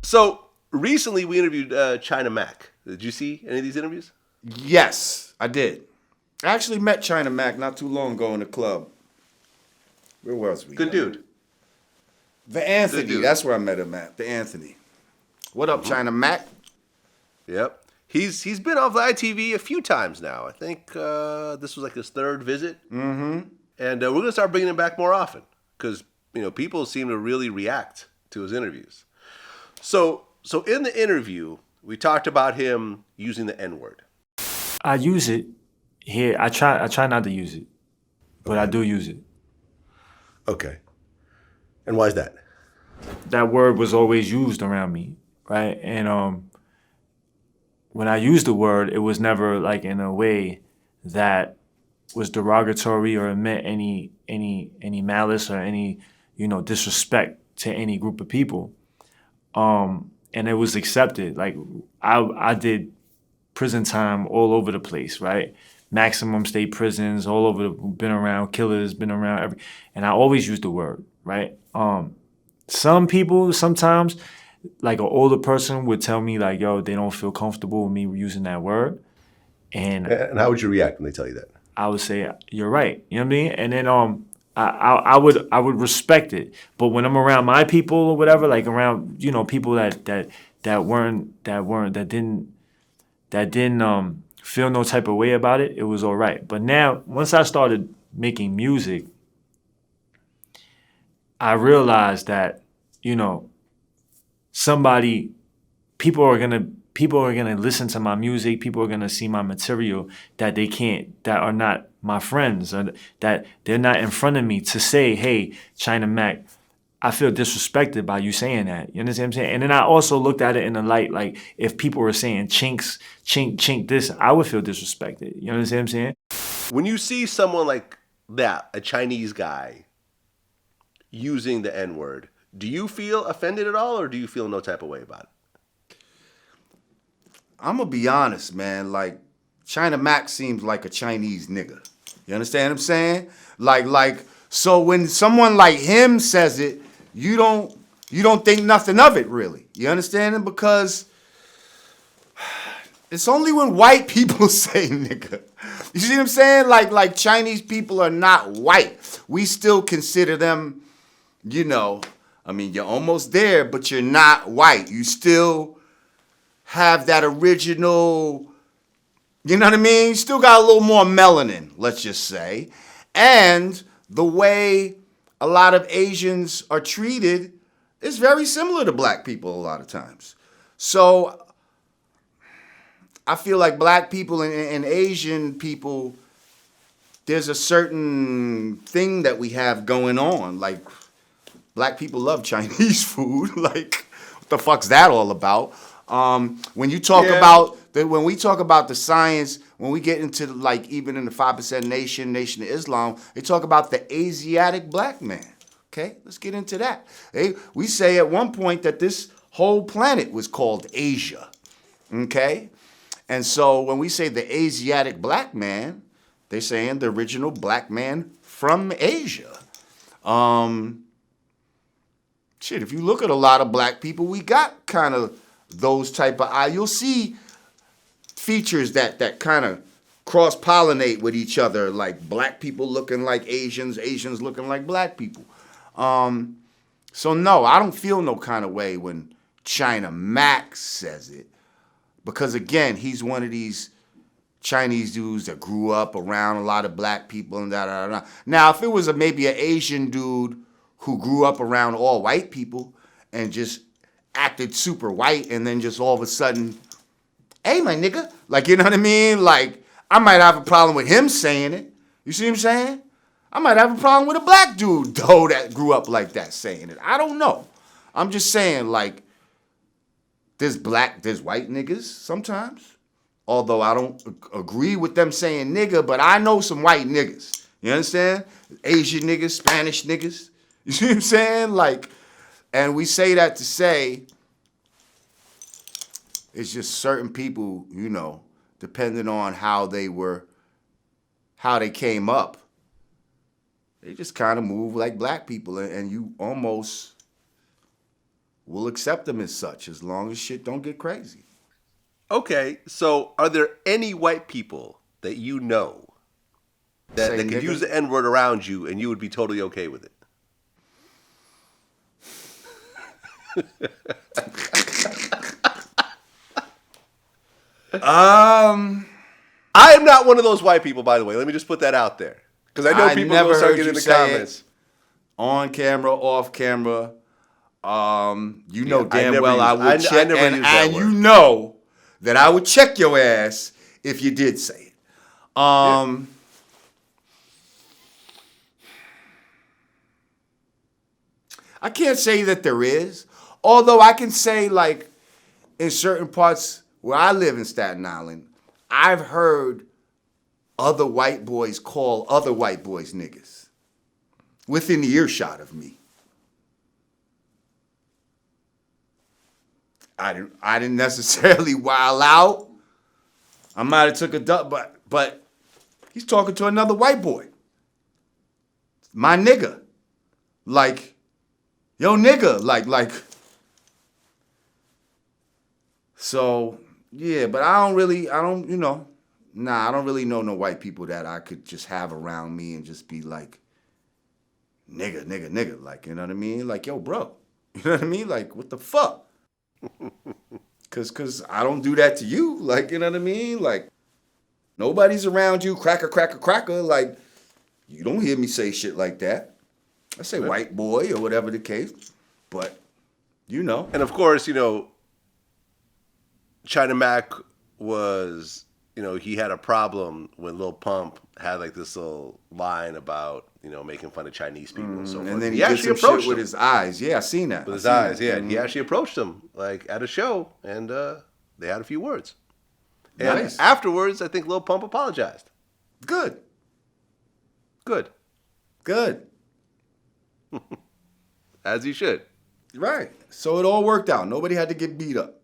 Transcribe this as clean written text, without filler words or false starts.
So recently we interviewed China Mac. Did you see any of these interviews? Yes, I did. I actually met China Mac not too long ago in the club. Where was we? Good dude. The Good Anthony. dude. That's where I met him at. The Anthony. What up, China Mac? Yep. He's been off live TV a few times now. I think this was like his third visit. Mm-hmm. And we're gonna start bringing him back more often because people seem to really react to his interviews. So in the interview, we talked about him using the N-word. I use it here. I try not to use it, but I do use it. Okay. And why is that? That word was always used around me, right? And when I used the word, it was never like in a way that was derogatory or meant any malice or any disrespect to any group of people. And it was accepted. Like I did prison time all over the place, right? Maximum state prisons all over. Been around killers, been around and I always used the word, right? Some people sometimes, like an older person, would tell me like, "Yo, they don't feel comfortable with me using that word," and how would you react when they tell you that? I would say, "You're right." You know what I mean? And then I would respect it. But when I'm around my people or whatever, like around people that didn't feel no type of way about it, it was all right. But now, once I started making music, I realized that somebody people are gonna listen to my music, people are gonna see my material that are not my friends, or that they're not in front of me to say, "Hey, China Mac, I feel disrespected by you saying that." You understand what I'm saying? And then I also looked at it in the light, like if people were saying chinks, chink this, I would feel disrespected. You understand what I'm saying? When you see someone like that, a Chinese guy, using the N-word, do you feel offended at all, or do you feel no type of way about it? I'm gonna be honest, man. Like, China Mac seems like a Chinese nigga. You understand what I'm saying? So when someone like him says it, you don't think nothing of it, really. You understand it? Because it's only when white people say nigga. You see what I'm saying? Like Chinese people are not white. We still consider them, you're almost there, but you're not white. You still have that original, you know what I mean? You still got a little more melanin, let's just say. And the way a lot of Asians are treated is very similar to black people a lot of times. So I feel like black people and Asian people, there's a certain thing that we have going on. Like, black people love Chinese food. Like, what the fuck's that all about? When you talk when we talk about the science, when we get into like even in the 5% Nation of Islam, they talk about the Asiatic black man. Okay, let's get into that. We say at one point that this whole planet was called Asia. Okay, and so when we say the Asiatic black man, they're saying the original black man from Asia. If you look at a lot of black people, we got kind of those type of you'll see features that kind of cross-pollinate with each other, like black people looking like Asians, Asians looking like black people. So no, I don't feel no kind of way when China Mac says it, because again, he's one of these Chinese dudes that grew up around a lot of black people and da. Now, if it was maybe an Asian dude who grew up around all white people and just acted super white, and then just all of a sudden, "Hey, my nigga," like, you know what I mean? Like, I might have a problem with him saying it. You see what I'm saying? I might have a problem with a black dude, though, that grew up like that saying it. I don't know. I'm just saying, like, there's white niggas sometimes. Although I don't agree with them saying nigga, but I know some white niggas. You understand? Asian niggas, Spanish niggas. You see what I'm saying? Like, and we say that to say it's just certain people, depending on how they came up, they just kind of move like black people, and you almost we'll accept them as such as long as shit don't get crazy. Okay, so are there any white people that you know that Say could nigga? use the N-word around you and you would be totally okay with it? I am not one of those white people, by the way. Let me just put that out there. Because I know I people never will start heard getting in you the say it. comments. On camera, off camera. You know I damn never well I use- would I check, never and, use that and you word. know that I would check your ass if you did say it. I can't say that there is, although I can say like in certain parts where I live in Staten Island, I've heard other white boys call other white boys niggas within the earshot of me. I didn't necessarily wild out. I might have took a duck, but he's talking to another white boy. My nigga. Like, yo nigga. Like. So, yeah, but I don't really know no white people that I could just have around me and just be like, nigga. Like, you know what I mean? Like, yo, bro. You know what I mean? Like, what the fuck? Cause I don't do that to you. Like, you know what I mean? Like, nobody's around you, cracker. Like, you don't hear me say shit like that. I say white boy or whatever the case. But, you know. And of course, China Mac was, he had a problem when Lil Pump had like this little line about, making fun of Chinese people and so forth. And then he he did actually some approached shit with him his eyes. Yeah, I seen that. with his eyes. Yeah, and he actually approached him like at a show, and they had a few words. And Nice. afterwards, I think Lil Pump apologized. Good. As he should. Right. So it all worked out. Nobody had to get beat up.